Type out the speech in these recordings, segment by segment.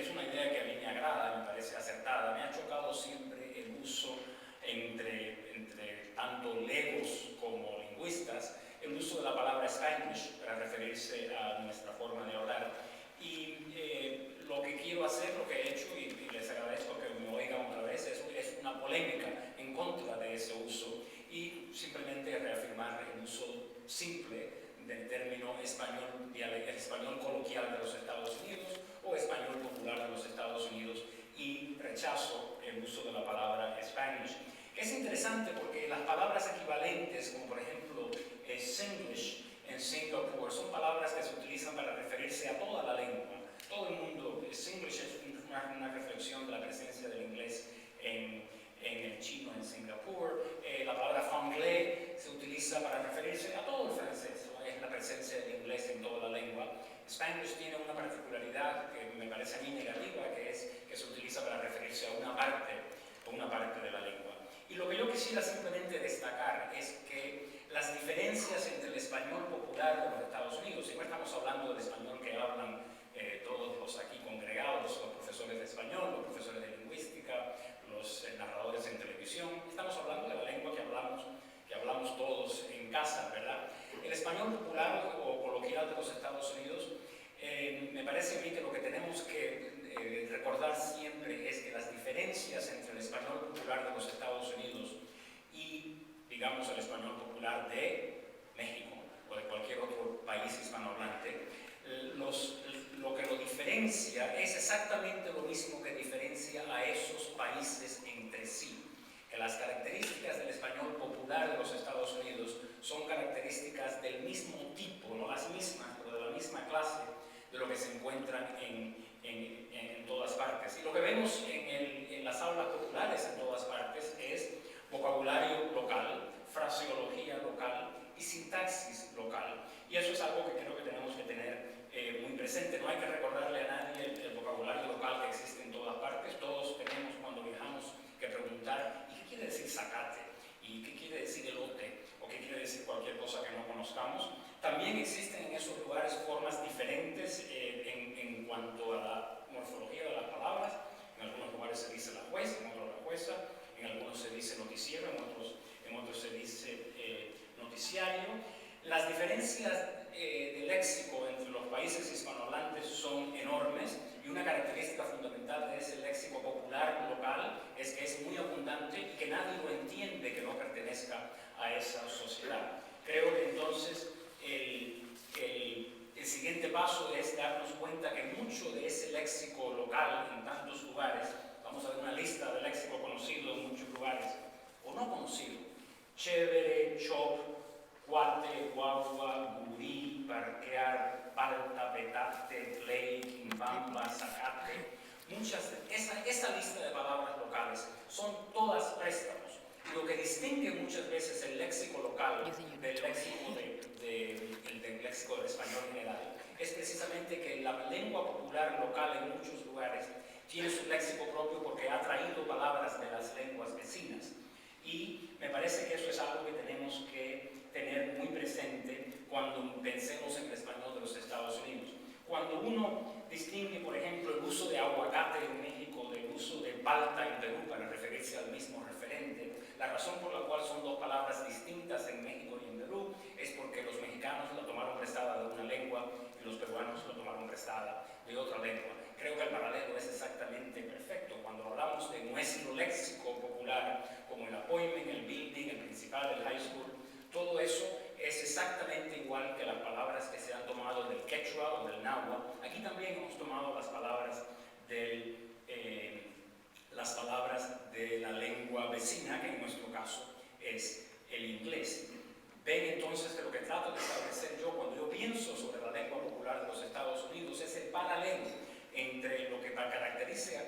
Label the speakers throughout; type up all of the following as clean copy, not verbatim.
Speaker 1: es una idea que a mí me agrada, me parece acertada. Me ha chocado siempre el uso entre tanto legos como lingüistas, el uso de la palabra Spanglish para referirse a nuestra forma de hablar. Y lo que quiero hacer, lo que he hecho, y les agradezco que me oigan otra vez, es una polémica en contra de ese uso y simplemente reafirmar el uso simple del término español, el español coloquial de los Estados Unidos o español popular de los Estados Unidos, y rechazo el uso de la palabra Spanish. Es interesante porque las palabras equivalentes, como por ejemplo Singlish en Singapur, son palabras que se utilizan para referirse a toda la lengua. Todo el mundo, Singlish es una reflexión de la presencia del inglés en el chino en Singapur. La palabra franglais se utiliza para referirse a todo el francés, ¿no? Es la presencia del inglés en toda la lengua. Spanglish tiene una particularidad que me parece a mí negativa, que es que se utiliza para referirse a una parte de la lengua. Y lo que yo quisiera simplemente destacar es que las diferencias entre el español popular de los Estados Unidos, y no estamos hablando del español que hablan todos los aquí congregados, los profesores de español, los profesores de lingüística, los narradores en televisión, estamos hablando de la lengua que hablamos todos en casa, ¿verdad? El español popular o coloquial de los Estados Unidos, me parece a mí que lo que tenemos que recordar siempre es que las diferencias entre el español popular de los Estados Unidos y, digamos, el español popular de México o de cualquier otro país hispanohablante, lo que lo diferencia es exactamente lo mismo que diferencia a esos países entre sí. Que las características del español popular de los Estados Unidos son características del mismo tipo, no las mismas, pero de la misma clase de lo que se encuentran en todas partes. Y lo que vemos en las aulas populares en todas partes es vocabulario local, fraseología local y sintaxis local. Y eso es algo que creo que tenemos que tener muy presente. No hay que recordarle a nadie el vocabulario local que existe en todas partes. Todos tenemos, cuando viajamos, que preguntar ¿y qué quiere decir zacate? ¿Y qué quiere decir elote? ¿O qué quiere decir cualquier cosa que no conozcamos? También existen en esos lugares formas diferentes en cuanto a la morfología de las palabras. En algunos lugares se dice la jueza, en otros la jueza, en algunos se dice noticiero, en otros se dice noticiario. Las diferencias de léxico entre los países hispanohablantes son enormes y una característica fundamental de ese léxico popular local es que es muy abundante y que nadie lo entiende que no pertenezca a esa sociedad. Creo que entonces el siguiente paso es darnos cuenta que mucho de ese léxico local en tantos lugares, vamos a ver una lista de léxico conocido en muchos lugares o no conocido, chévere, chop, cuate, guagua, gurí, parquear, palta, petate, play, quimbamba, zacate. Esa lista de palabras locales son todas préstamos. Y lo que distingue muchas veces el léxico local del léxico del léxico del español general es precisamente que la lengua popular local en muchos lugares tiene su léxico propio porque ha traído palabras de las lenguas vecinas. Y me parece que eso es algo que tenemos que tener muy presente cuando pensemos en el español de los Estados Unidos. Cuando uno distingue, por ejemplo, el uso de aguacate en México del uso de palta en Perú para referirse al mismo referente, la razón por la cual son dos palabras distintas en México y en Perú es porque los mexicanos la tomaron prestada de una lengua y los peruanos la tomaron prestada de otra lengua. Creo que el paralelo es exactamente perfecto. Cuando hablamos de nuestro léxico popular, como el appointment, el building, el principal, el high school, todo eso es exactamente igual que las palabras que se han tomado del quechua o del náhuatl. Aquí también hemos tomado las palabras de la lengua vecina, que en nuestro caso es el inglés. Ven entonces que lo que trato de establecer yo cuando yo pienso sobre la lengua popular de los Estados Unidos es el paralelo entre lo que caracteriza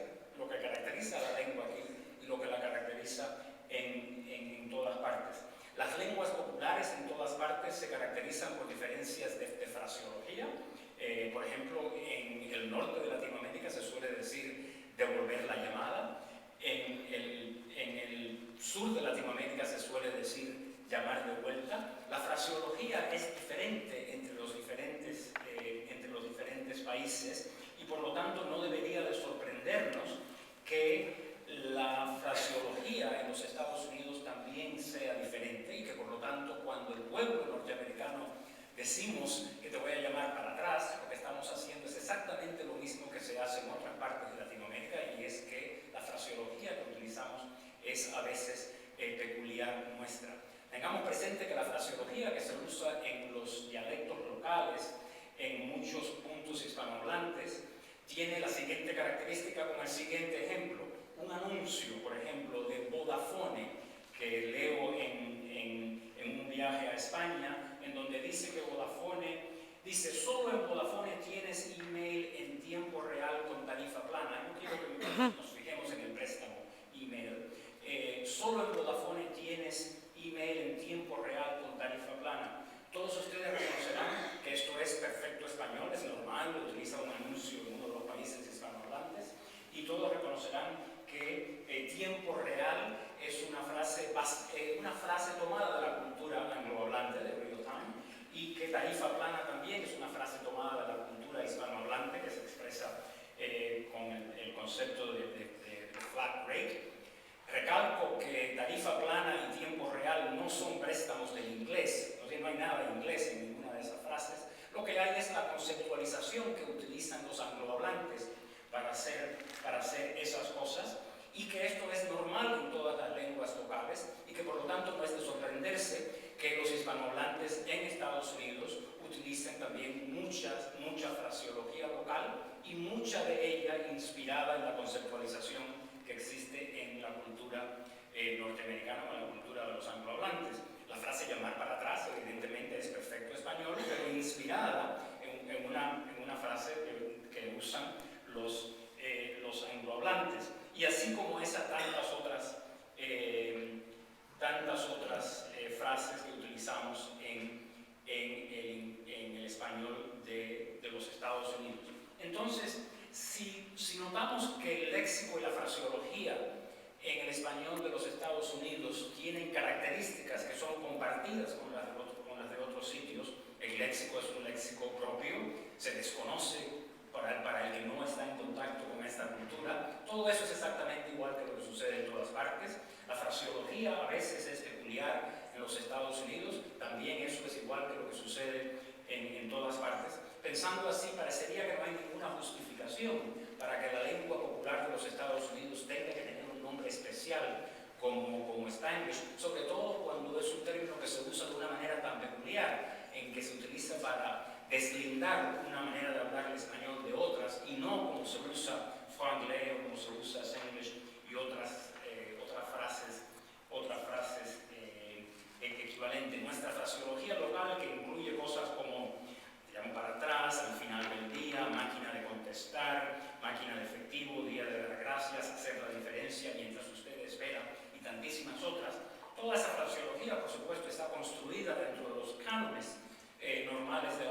Speaker 1: a la lengua aquí y lo que la caracteriza en todas partes. Las lenguas populares en todas partes se caracterizan por diferencias de fraseología. Por ejemplo, en el norte de Latinoamérica se suele decir devolver la llamada. En el sur de Latinoamérica se suele decir llamar de vuelta. La fraseología es diferente entre los diferentes países y por lo tanto no debería de sorprendernos es a veces peculiar nuestra. Tengamos presente que la fraseología que se usa en los dialectos locales, en muchos puntos hispanohablantes, tiene la siguiente característica con el siguiente ejemplo. Un anuncio, por ejemplo, de Vodafone, que leo en un viaje a España, en donde dice que Vodafone, dice, solo en Vodafone tienes email en tiempo real con tarifa plana. No quiero que nos fijemos en el préstamo email. Solo en Vodafone tienes email en tiempo real con tarifa plana. Todos ustedes reconocerán que esto es perfecto español, es normal, lo utiliza un anuncio en uno de los países hispanohablantes, y todos reconocerán que tiempo real es una frase tomada de la cultura anglohablante, de real time, y que tarifa plana también es una frase tomada de la cultura hispanohablante que se expresa con el concepto de flat rate. Recalco que tarifa plana y tiempo real no son préstamos del inglés, no hay nada de inglés en ninguna de esas frases. Lo que hay es la conceptualización que utilizan los anglohablantes para hacer esas cosas, y que esto es normal en todas las lenguas locales, y que por lo tanto no es de sorprenderse que los hispanohablantes en Estados Unidos utilicen también mucha fraseología local, y mucha de ella inspirada en la conceptualización que existe en la cultura norteamericana o en la cultura de los anglohablantes. La frase llamar para atrás evidentemente es perfecto español, pero inspirada en una frase que usan los anglohablantes. Y así como esas tantas otras frases que utilizamos en el español de los Estados Unidos. Entonces, si notamos que el léxico y la fraseología en el español de los Estados Unidos tienen características que son compartidas con las de otros sitios, el léxico es un léxico propio, se desconoce para el que no está en contacto con esta cultura, todo eso es exactamente igual que lo que sucede en todas partes. La fraseología a veces es peculiar en los Estados Unidos, también eso es igual que lo que sucede en todas partes. Pensando así, parecería que no hay ninguna justificación para que la lengua popular de los Estados Unidos tenga que tener un nombre especial como Spanglish, sobre todo cuando es un término que se usa de una manera tan peculiar, en que se utiliza para deslindar una manera de hablar el español de otras, y no como se usa franglais o como se usa Spanglish y otras frases equivalentes. Nuestra fraseología local, que incluye cosas como llamo para atrás, al final del día, máquina de contestar, máquina de efectivo, día de dar gracias, hacer la diferencia mientras usted espera, y tantísimas otras. Toda esa fraseología, por supuesto, está construida dentro de los cánones normales de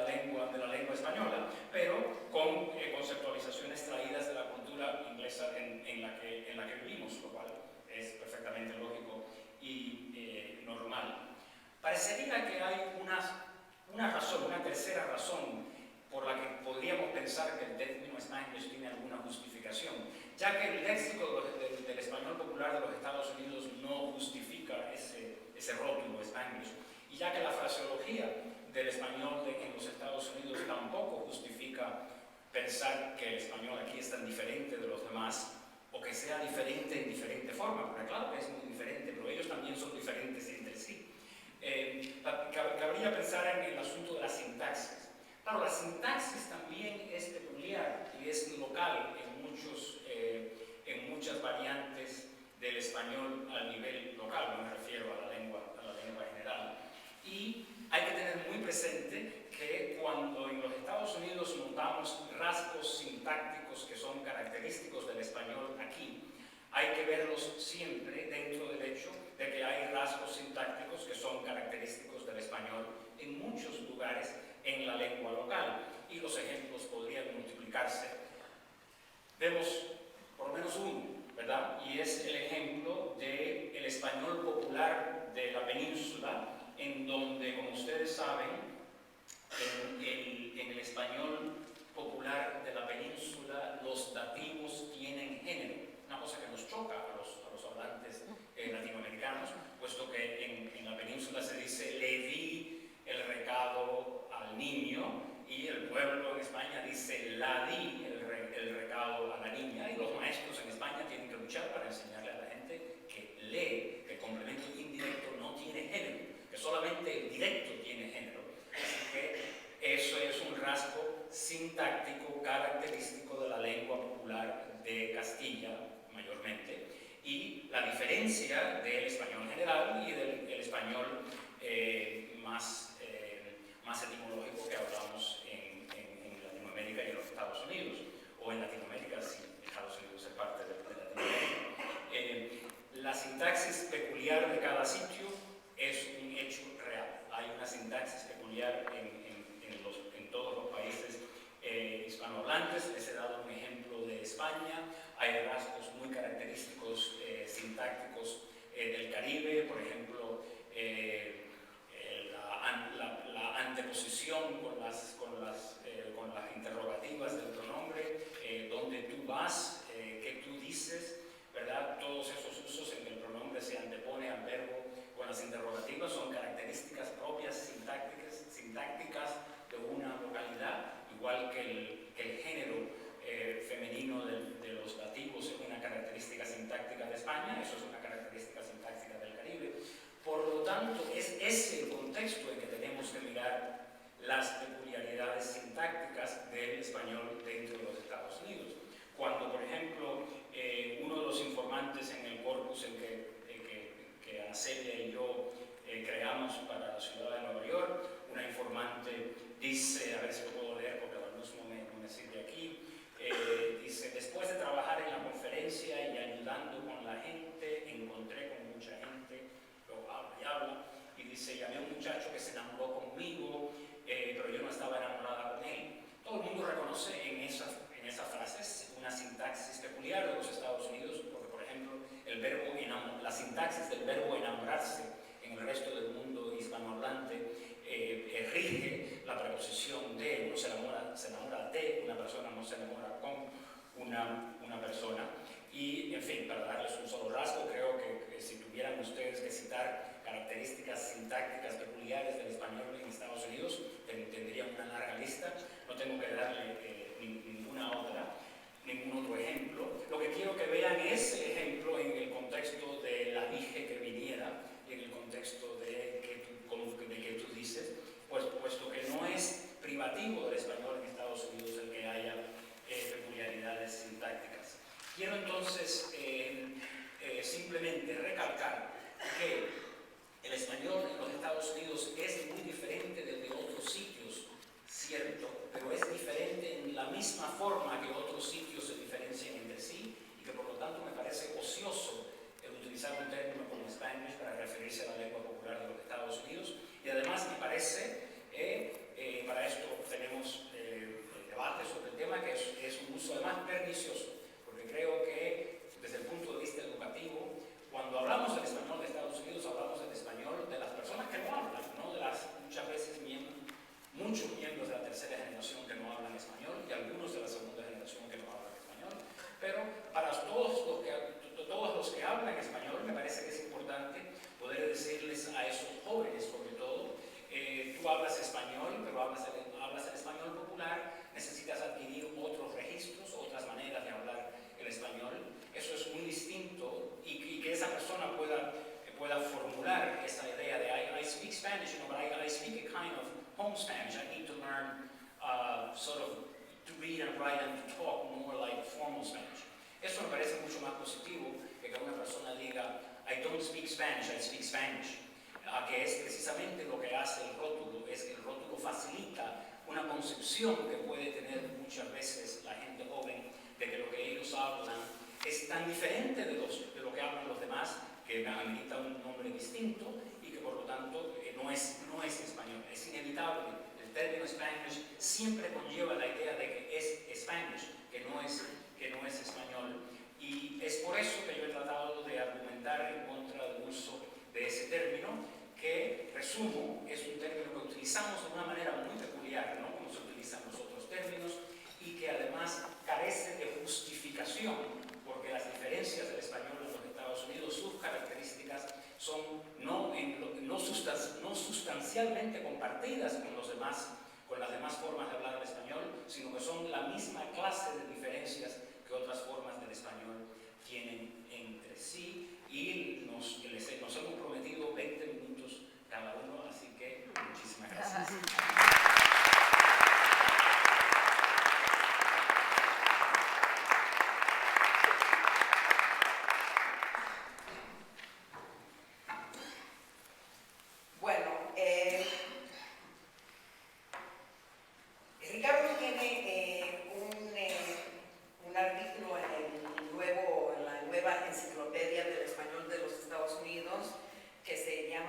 Speaker 1: la lengua española, pero con conceptualizaciones traídas de la cultura inglesa en la que vivimos, lo cual es perfectamente lógico y normal. Parecería que hay una tercera razón por la que podríamos pensar que el término Spanglish tiene alguna justificación, ya que el léxico del español popular de los Estados Unidos no justifica ese rótulo Spanglish, y ya que la fraseología del español en los Estados Unidos tampoco justifica pensar que el español aquí es tan diferente de los demás, o que sea diferente en diferente forma, porque claro que es muy diferente, pero ellos también son diferentes entre sí. Cabría pensar en el asunto de la sintaxis. Claro, la sintaxis también es peculiar y es local en muchas variantes del español al nivel local, no me refiero a la lengua general. Y hay que tener muy presente que cuando en los Estados Unidos notamos rasgos sintácticos que son característicos del español aquí, hay que verlos siempre dentro del hecho de que hay rasgos sintácticos que son característicos del español en muchos lugares en la lengua local, y los ejemplos podrían multiplicarse. Vemos por lo menos uno, ¿verdad? Y es el ejemplo del español popular de la península, en donde, como ustedes saben, en el español popular de la península los dativos tienen género, una cosa que nos choca a los hablantes latinoamericanos, puesto que en la península se dice le di el recado al niño, y el pueblo en España dice la di el recado a la niña, y los maestros en España tienen que luchar para enseñarle a la gente que le la diferencia del español general y del español más etimológico que hablamos en Latinoamérica y en los Estados Unidos, o en Latinoamérica, si Estados Unidos es parte de Latinoamérica. La sintaxis peculiar de cada sitio es un hecho real. Hay una sintaxis peculiar en todos los países hispanohablantes. Les he dado un ejemplo de España. Hay rasgos muy característicos sintácticos del Caribe, por ejemplo, la anteposición con las interrogativas del pronombre, dónde tú vas, qué tú dices, ¿verdad? Todos esos usos en que el pronombre se antepone al verbo con las interrogativas son características propias sintácticas de una localidad, igual que el género femenino de los dativos es una característica sintáctica de España, eso es una característica sintáctica del Caribe. Por lo tanto, es ese el contexto en que tenemos que mirar las peculiaridades sintácticas del español dentro de los Estados Unidos. Cuando, por ejemplo, uno de los informantes en el corpus en que Ana Celia y yo creamos para la ciudad de Nueva York, una informante dice, a ver si lo puedo leer porque ahora mismo no me sirve aquí, dice, después de trabajar en la conferencia y ayudando con la gente, encontré con mucha gente, luego habla y habla, y dice, llamé a un muchacho que se enamoró conmigo, pero yo no estaba enamorada con él. Todo el mundo reconoce en esas frases una sintaxis peculiar de los Estados Unidos, porque, por ejemplo, la sintaxis del verbo enamorarse en el resto del mundo hispanohablante rige la preposición de, uno se enamora de una persona, no se enamora con una persona. Y, en fin, para darles un solo rasgo, creo que si tuvieran ustedes que citar características sintácticas peculiares del español en Estados Unidos, tendrían una larga lista. No tengo que darle ningún otro ejemplo. Lo que quiero que vean es ese ejemplo en el contexto de la dije que viniera, y en el contexto de que tú dices, puesto que no es privativo del español en Estados Unidos el que haya peculiaridades sintácticas. Quiero entonces simplemente recalcar que el español en los Estados Unidos es muy diferente del de otros sitios, cierto, pero es diferente en la misma forma que otros sitios se diferencian entre sí, y que por lo tanto me parece ocioso el utilizar un término como Spanish para referirse a la lengua popular de los Estados Unidos, y además me parece, para esto tenemos el debate sobre el tema, que es un uso además pernicioso, porque creo que desde el punto de vista educativo, cuando hablamos del español de Estados Unidos, hablamos del español de las personas que no hablan, no de las muchas veces muchos miembros de la tercera generación que no hablan español y algunos de la segunda generación que no hablan español. Pero para todos los que hablan español, me parece que es importante poder decirles a esos jóvenes, sobre todo, tú hablas español, pero hablas el español popular, necesitas adquirir otros registros, otras maneras de hablar el español. Eso es muy distinto y que esa persona pueda formular esa idea de I speak Spanish, but I speak a kind of home Spanish. I need to learn sort of to read and write and to talk more like formal Spanish. Eso me parece mucho más positivo que una persona diga I don't speak Spanish, I speak Spanish. Que es precisamente lo que hace el rótulo, es que el rótulo facilita una concepción que puede tener muchas veces la gente joven de que lo que ellos hablan es tan diferente de lo que hablan los demás que amerita un nombre distinto y que por lo tanto no es español. Es inevitable. El término Spanish siempre conlleva la idea de que es Spanish, que no es español. Y es por eso que yo he tratado de argumentar en contra del uso de ese término, que, resumo, es un término que utilizamos de una manera muy peculiar, no como se utilizan los otros términos, y que además carece de justificación, porque las diferencias del español en los Estados Unidos, sus características son no sustancialmente compartidas con las demás formas de hablar el español, sino que son la misma clase de diferencias que otras formas del español tienen entre sí, y nos hemos prometido 20 minutos cada uno, así que muchísimas gracias.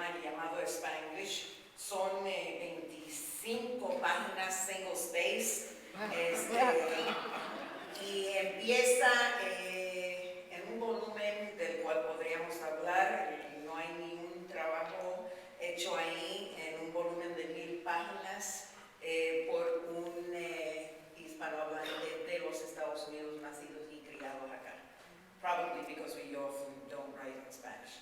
Speaker 2: poema llamado Spanglish. Son 25 páginas single space. Y empieza en un volumen del cual podríamos hablar. No hay ningún trabajo hecho ahí en un volumen de 1000 páginas por un hispanohablante de los Estados Unidos, nacidos y criados acá. Probably because we often don't write in Spanish.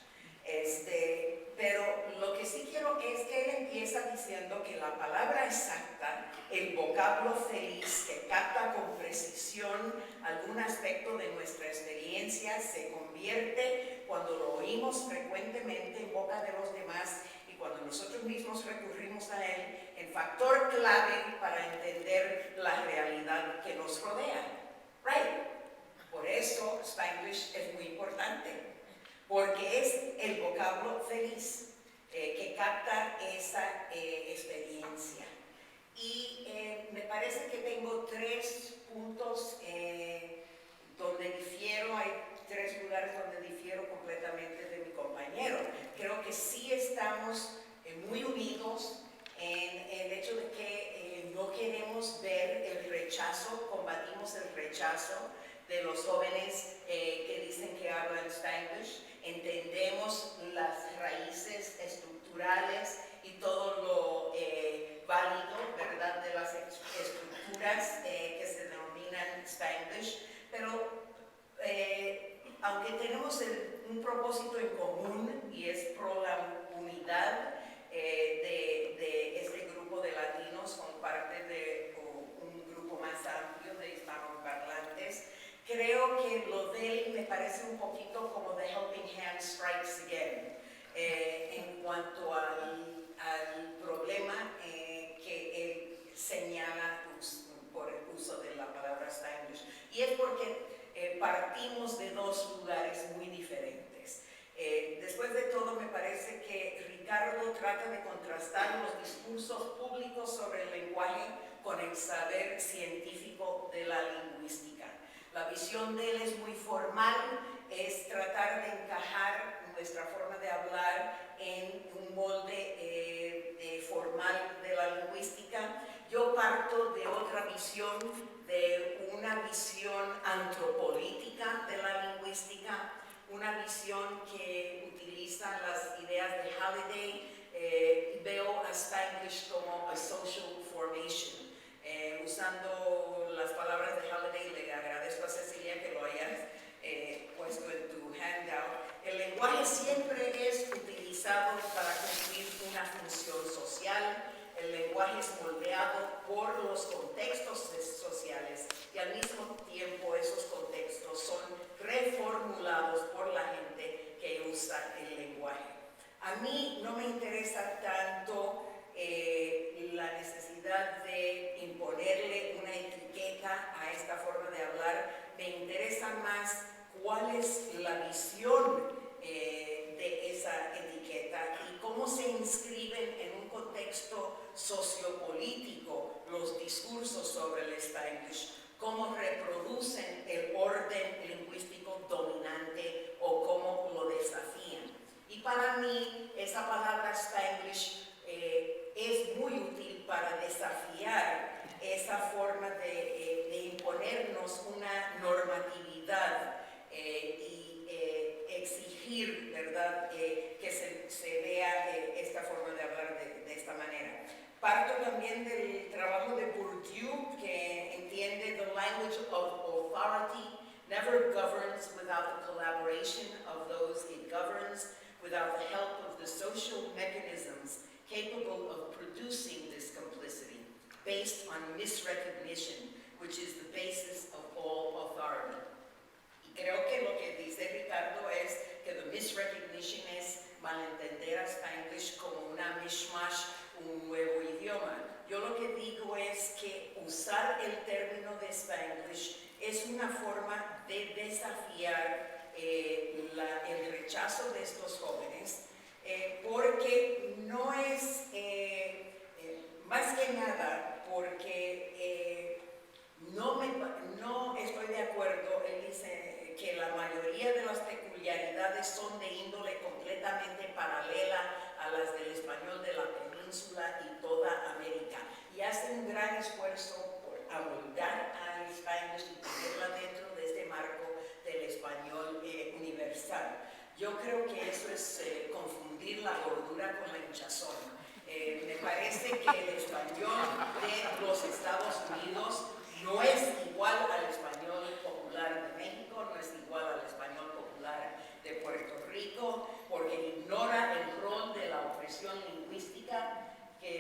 Speaker 2: Pero lo que sí quiero es que él empieza diciendo que la palabra exacta, el vocablo feliz que capta con precisión algún aspecto de nuestra experiencia, se convierte cuando lo oímos frecuentemente en boca de los demás y cuando nosotros mismos recurrimos a él en factor clave para entender la realidad que nos rodea. Right. Por eso Spanglish es muy importante, porque es el vocablo feliz que capta esa experiencia. Y me parece que tengo 3 puntos donde difiero, hay 3 lugares donde difiero completamente de mi compañero. Creo que sí estamos muy unidos en el hecho de que no queremos ver el rechazo, combatimos el rechazo de los jóvenes que dicen que hablan Spanglish. Entendemos las raíces estructurales y todo lo válido, ¿verdad?, de las estructuras que se denominan Spanglish, pero aunque tenemos un propósito en común y es pro la unidad de este grupo de latinos como parte de un grupo más amplio de hispanoparlantes, creo que lo de él me parece un poquito como The Helping Hand Strikes Again en cuanto al problema que él señala por el uso de la palabra Spanglish. Y es porque partimos de 2 lugares muy diferentes. Después de todo, me parece que Ricardo trata de contrastar los discursos públicos sobre el lenguaje con el saber científico de la lingüística. La visión de él es muy formal, es tratar de encajar nuestra forma de hablar en un molde formal de la lingüística. Yo parto de otra visión, de una visión antropolítica de la lingüística, una visión que utiliza las ideas de Halliday. Veo a Spanglish como a social formation. Usando las palabras de Halliday, le agradezco a Cecilia que lo hayas puesto en tu handout. El lenguaje siempre es utilizado para cumplir una función social. El lenguaje es moldeado por los contextos sociales y al mismo tiempo esos contextos son reformulados por la gente que usa el lenguaje. A mí no me interesa tanto la necesidad de imponerle una etiqueta a esta forma de hablar. Me interesa más cuál es la visión de esa etiqueta y cómo se inscriben en un contexto sociopolítico los discursos sobre el Spanglish, cómo reproducen el orden lingüístico dominante o cómo lo desafían. Y para mí esa palabra Spanglish es muy útil para desafiar esa forma de imponernos una normatividad y exigir, ¿verdad?, que se vea esta forma de hablar de esta manera. Parto también del trabajo de Bourdieu, que entiende the language of authority never governs without the collaboration of those it governs, without the help of the social mechanisms capable of producing this complicity, based on misrecognition, which is the basis of all authority. Y creo que lo que dice Ricardo es que the misrecognition es malentender a Spanglish como una mishmash, un nuevo idioma. Yo lo que digo es que usar el término de Spanglish es una forma de desafiar el rechazo de estos jóvenes, porque no es, más que nada, porque no estoy de acuerdo. Él dice que la mayoría de las peculiaridades son de índole completamente paralela a la amoldar al Spanglish y ponerla dentro de este marco del español universal. Yo creo que eso es confundir la gordura con la hinchazón. Me parece que el español de los Estados Unidos no es igual al español popular de México, no es igual al español popular de Puerto Rico, porque ignora el rol de la opresión lingüística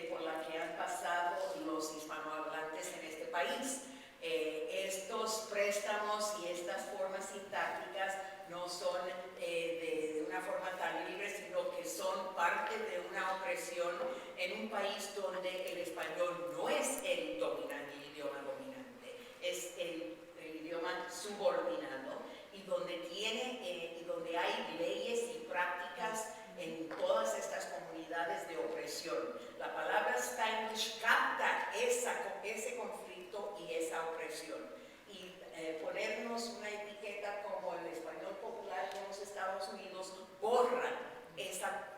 Speaker 2: por la que han pasado los hispanohablantes en este país. Estos préstamos y estas formas sintácticas no son de una forma tan libre, sino que son parte de una opresión en un país donde el español no es el dominante, el idioma dominante, es el idioma subordinado y donde hay leyes y prácticas en todas estas comunidades de opresión. La palabra Spanglish capta ese conflicto y esa opresión. Y ponernos una etiqueta como el español popular de los Estados Unidos borra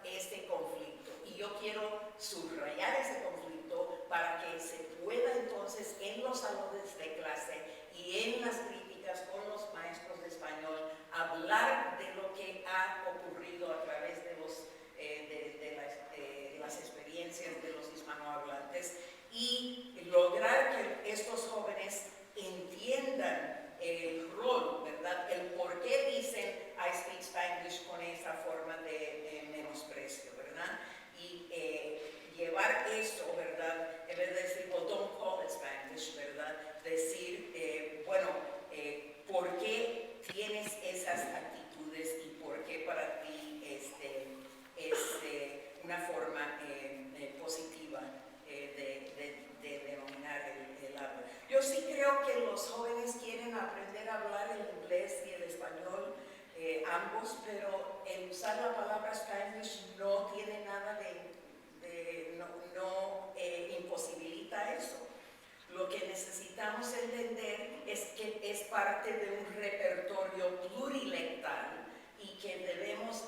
Speaker 2: este conflicto. Y yo quiero subrayar ese conflicto para que se pueda entonces en los salones de clase y en las críticas con los maestros de español hablar de lo que ha ocurrido a través de las experiencias de los hispanohablantes y lograr que estos jóvenes entiendan el rol, ¿verdad? El por qué dicen I speak Spanglish con esa forma de menosprecio, ¿verdad? Y llevar eso, ¿verdad? En vez de decir, well, don't call it Spanglish, ¿verdad? Decir, ¿por qué tienes esas actitudes y por qué para ti es una forma positiva de denominar el habla? Yo sí creo que los jóvenes quieren aprender a hablar el inglés y el español, ambos, pero el usar la palabra Spanish no tiene nada no imposibilita eso. Lo que necesitamos entender es que es parte de un repertorio plurilectal y que debemos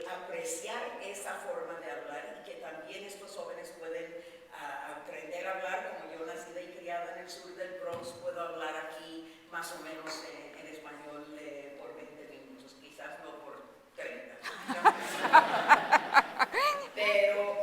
Speaker 2: apreciar esa forma de hablar y que también estos jóvenes pueden aprender a hablar. Como yo nacida y criada en el sur del Bronx, puedo hablar aquí más o menos en español por 20 minutos, quizás no por 30. Pero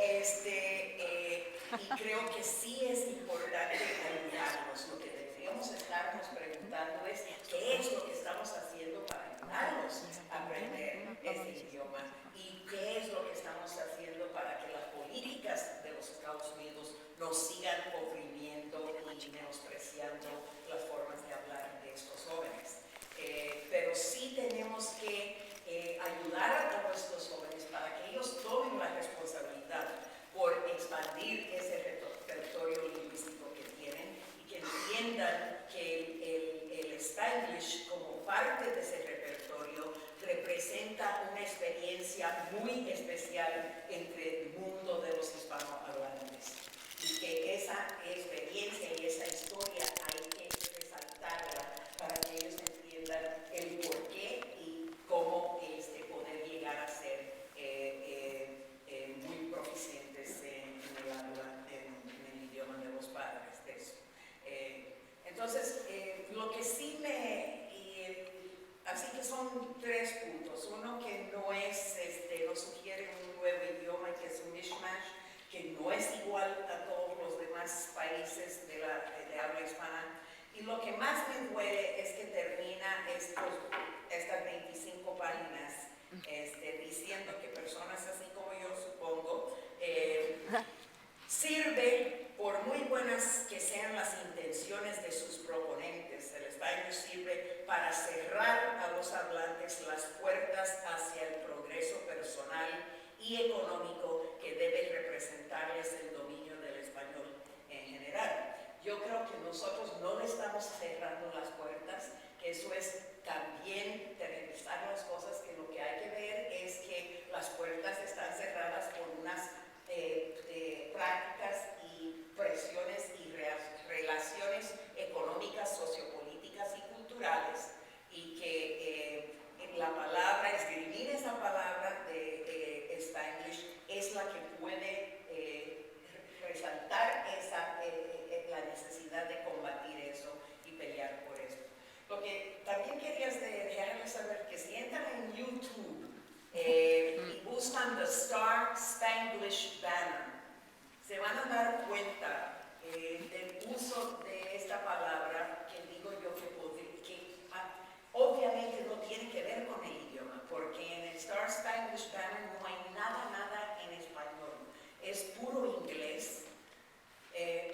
Speaker 2: y creo que sí es importante ayudarlos. Lo que deberíamos estarnos preguntando es qué es lo que estamos haciendo para ayudarlos a aprender este idioma y qué es lo que estamos haciendo para que las políticas de los Estados Unidos nos sigan oprimiendo y menospreciando las formas de hablar de estos jóvenes. Pero sí tenemos que ayudar a nuestros jóvenes para que ellos tomen la responsabilidad por expandir ese repertorio lingüístico que tienen y que entiendan que el Spanglish como parte de ese repertorio representa una experiencia muy especial entre el mundo de los hispanohablantes y que esa experiencia y esa historia hay que resaltarla para que ellos entiendan el porqué y cómo poder llegar a ser muy proficientes en el habla, en el idioma de los padres de eso. Entonces, lo que sí así que son 3 puntos. Uno que no sugiere un nuevo idioma, que es un mishmash, que no es igual a todos los demás países de habla hispana. Y lo que más me duele es que termina estas 25 páginas diciendo que personas así como yo, supongo, sirve, por muy buenas que sean las intenciones de sus proponentes, el español sirve para cerrar a los hablantes las puertas hacia el progreso personal y económico que debe representarles el dominio del español en general. Yo creo que nosotros no le estamos cerrando las puertas, que eso es también revisar las cosas, que lo que hay que ver es que las puertas están cerradas por unas prácticas y presiones y relaciones económicas, sociopolíticas y culturales, y que la palabra, escribir esa palabra de Spanglish es la que puede resaltar la necesidad de combatir Star Spanglish Banner. Se van a dar cuenta del uso de esta palabra que digo yo que obviamente no tiene que ver con el idioma, porque en el Star Spanglish Banner no hay nada en español. Es puro inglés,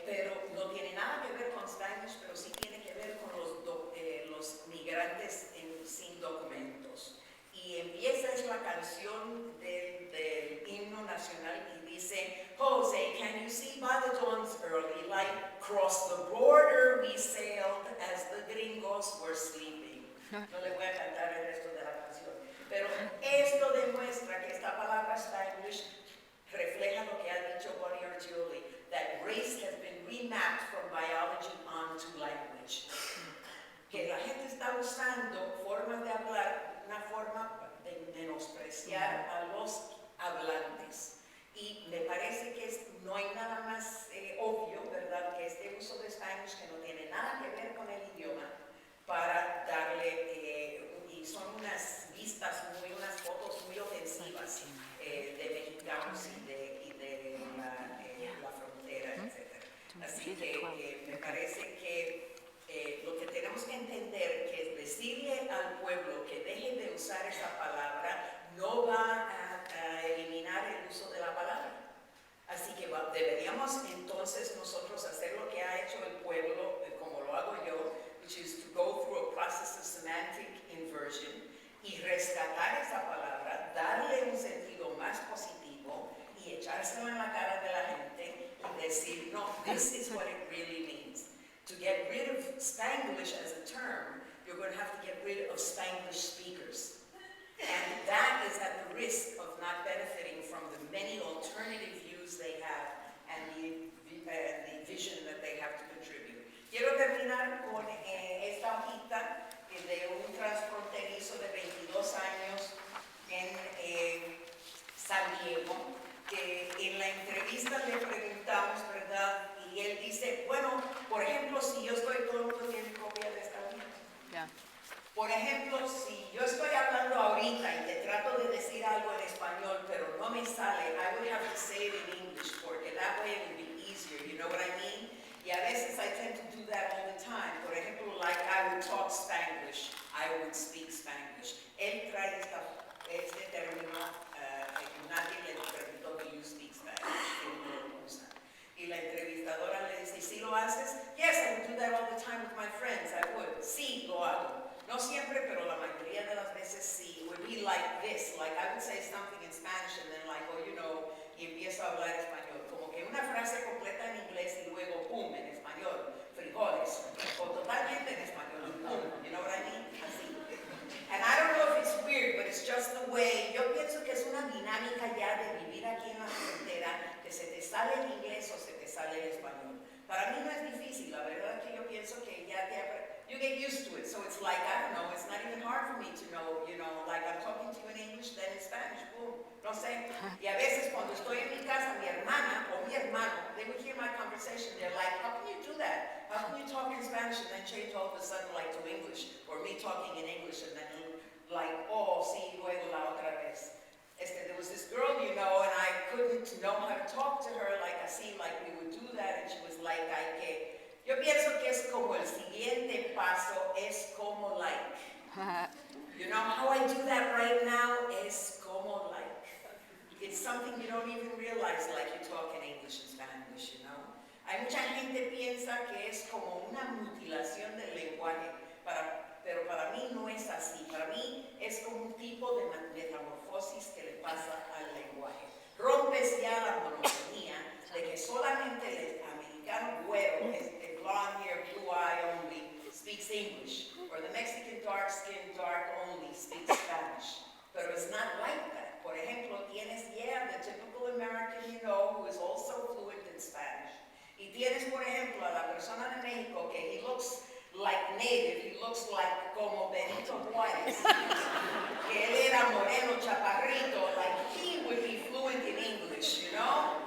Speaker 2: pero no tiene nada que ver con Spanglish, pero sí tiene que ver con los migrantes sin documentos. Y empieza es la canción del himno nacional y dice, Jose, can you see by the dawn's early light, cross the border we sailed as the gringos were sleeping. No le voy a cantar el resto de la canción, pero esto demuestra que esta palabra Spanglish refleja lo que ha dicho Bonnie Artioli, that race has been remapped from biology onto language. Que la gente está usando formas de hablar, una forma de menospreciar a los hablantes. Y me parece que no hay nada más obvio, ¿verdad?, que este uso de Spanglish, que no tiene nada que ver con el idioma, para darle, y son unas vistas, unas fotos muy ofensivas de mexicanos y de la frontera, etc. Así que me parece que lo que tenemos que entender que decirle al pueblo que deje de usar esa palabra no va a eliminar el uso de la palabra. Así que deberíamos entonces nosotros hacer lo que ha hecho el pueblo, como lo hago yo, which is to go through a process of semantic inversion y rescatar esa palabra, darle un sentido más positivo y echárselo en la cara de la gente y decir, no, this is what it really means. To get rid of Spanglish as a term, you're going to have to get rid of Spanglish speakers. And that is at the risk of not benefiting from the many alternative views they have and the vision that they have to contribute. Quiero terminar con esta hojita de un transfronterizo de 22 años en San Diego, que en la entrevista le preguntamos, ¿verdad? Y él dice, bueno, por ejemplo, si yo estoy, todo el mundo tiene copia de esta hojita.
Speaker 3: Yeah.
Speaker 2: Por ejemplo, si yo estoy hablando ahorita y te trato de decir algo en español, pero no me sale, I would have to say it in English, porque that way it would be easier, you know what I mean? Y a veces I tend to do that all the time. Por ejemplo, like I would talk Spanglish, I would speak Spanglish. Él trae este término, nadie le preguntó, do you speak Spanish? Él no lo usa. Y la entrevistadora le dice, ¿sí lo haces? Yes, I would do that all the time with my friends, I would. Sí, lo hago. No siempre, pero la mayoría de las veces sí. Would be like this, like I would say something in Spanish and then like, oh, you know, y empiezo a hablar español. Como que una frase completa en inglés y luego, pum, en español, frijoles. O totalmente en español, pum, you know what I mean? Así. And I don't know if it's weird, but it's just the way. Yo pienso que es una dinámica ya de vivir aquí en la frontera, que se te sale el inglés o se te sale el español. Para mí no es difícil, la verdad es que yo pienso que ya you get used to it, so it's like, I don't know, it's not even hard for me to know, you know, like I'm talking to you in English, then in Spanish, boom, no sé. Y a veces cuando estoy en mi casa, mi hermana o mi hermano, they would hear my conversation, they're like, how can you do that? How can you talk in Spanish and then change all of a sudden like to English? Or me talking in English and then like, oh, sí, luego la otra vez. There was this girl, you know, and I couldn't know how to talk to her, like así, like we would do that, and she was like, yo pienso que es como el siguiente paso, es como like. You know how I do that right now? Es como like. It's something you don't even realize, like you talk in English and Spanish, you know. Hay mucha gente piensa que es como una mutilación del lenguaje, pero para mí no es así. Para mí es como un tipo de metamorfosis que le pasa al lenguaje. Rompes ya la monotonía de que solamente el americano güero, el blonde hair, blue eye only, speaks English, or the Mexican dark skin, dark only, speaks Spanish. But it's not like that. Por ejemplo, tienes, the typical American, you know, who is also fluent in Spanish. Y tienes, por ejemplo, a la persona de México que he looks like native, he looks like como Benito Juárez, que él era moreno, chaparrito, like he would be fluent in English, you know?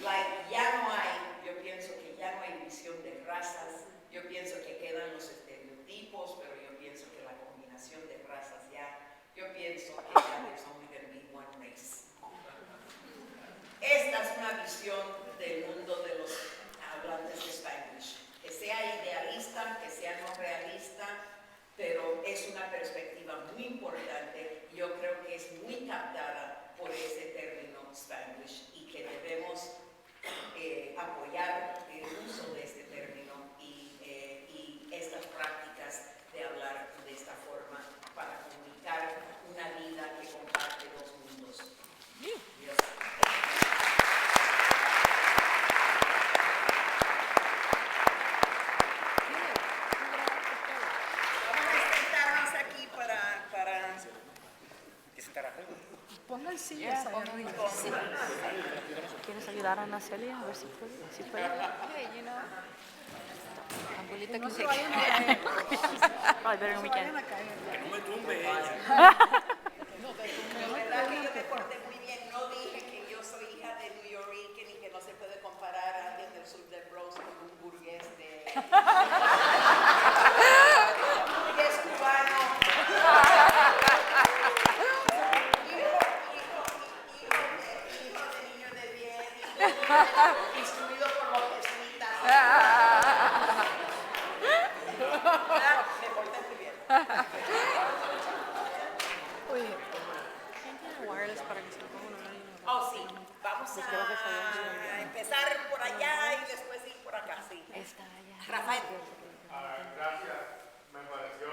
Speaker 2: Like ya no hay, yo pienso que ya no hay visión de razas, yo pienso que quedan los estereotipos, pero yo pienso que la combinación de razas ya, yo pienso que ya there's only going to be one race. una visión del mundo de los hablantes de Spanglish, que sea idealista, que sea no realista, pero es una perspectiva muy importante. Yo creo que es muy captada por ese término Spanglish y que debemos apoyar el uso de este término y estas prácticas de hablar de esta forma para comunicar una vida que comparte dos mundos. Dios. Vamos a sentarnos aquí para
Speaker 3: Pongan sillas ahí arriba.
Speaker 4: Sí. ¿Quieres ayudar a Ana Celia? A ver si puede. Si puede. Abuelita
Speaker 3: No
Speaker 4: que
Speaker 3: se vayan a caer.
Speaker 4: Probably better
Speaker 3: No
Speaker 4: than
Speaker 3: se
Speaker 4: we
Speaker 3: vayan
Speaker 4: can.
Speaker 3: a caer.
Speaker 1: No me tumbe ella.
Speaker 2: La verdad que yo me porté muy bien. No dije que yo soy hija de New York ni que no se puede comparar a alguien del sur del Bronx con un burgués de... burgués cubano. Hijo de niño de bien. Instruido por los jesuitas. Me porté muy bien.
Speaker 3: Oye,
Speaker 4: Wireless para que se lo pongan online.
Speaker 2: Oh, sí. Vamos a empezar por allá y después ir por acá, sí.
Speaker 4: Está allá.
Speaker 2: Rafael.
Speaker 5: Gracias. Me pareció